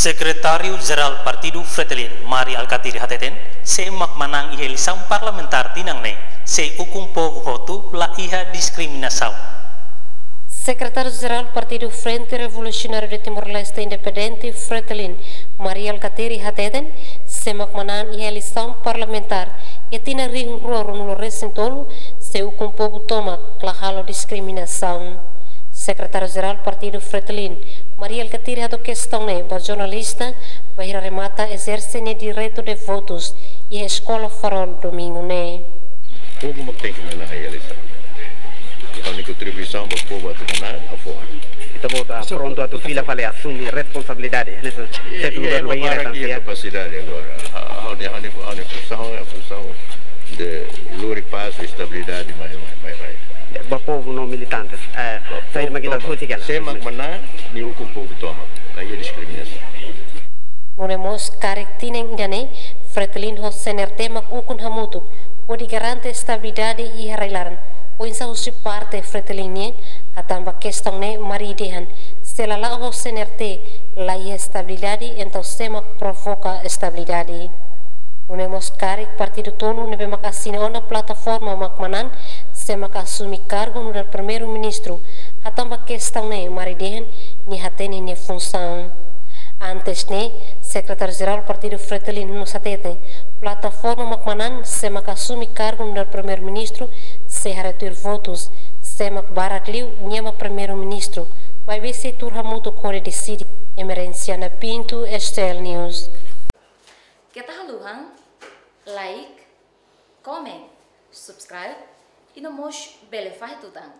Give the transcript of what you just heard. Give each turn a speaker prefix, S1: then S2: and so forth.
S1: Secretário-Geral Partido Fretilin, Mari Alcatir Hateten, se makmanang eleição parlamentar tinangne, se ukumpo hotu la iha discriminação.
S2: Secretário-Geral Partido Frente Revolucionário de Timor-Leste Independente Fretilin, Mari Alcatir Hateten, se makmanang eleição parlamentar e tina ring roro no recentolo, se ukumpo toma clahalo discriminação. Secretário-Geral Partido Fretilin, Maria Alcatir Hato questão para jornalista, para remata exerce o direito de votos e a escola farol domingo né.
S3: O povo tem que mandar a eleição. A única contribuição para o povo a fora.
S4: Então pronto a tu filha para assumir responsabilidade nessa
S3: lugar do banheiro também. A capacidade agora, a função de lure paz e estabilidade mais.
S4: O povo não militantes, sair uma guida política.
S3: Se maná, nenhum que o povo toma, aí é discriminação.
S2: Moremos caractinen gane, Fretilin ho senerte mak ukun hamutu, o de garante estabilidade e arreglaran, o insa usi parte Fretilin atamba questão ne maridehan, se la ho senerte la estabilidade, então sema provoca estabilidade. Moremos caric partido tolo nebe mak assina ona plataforma makmanan, se mak assumi cargo no primeiro-ministro, atamba questão ne maridehan ni hatene ne função. Antes ne, secretário-geral do Partido Fretilin no satete, plataforma makmanan se mak assumi cargo no primeiro-ministro, se reter votos, se mak baratliu nyama primeiro-ministro, vai ver se turha muito kore decide, emerência na Pinto Estel News.
S5: Kita haluhan, like, comment, subscribe e no mos belefaz tutang.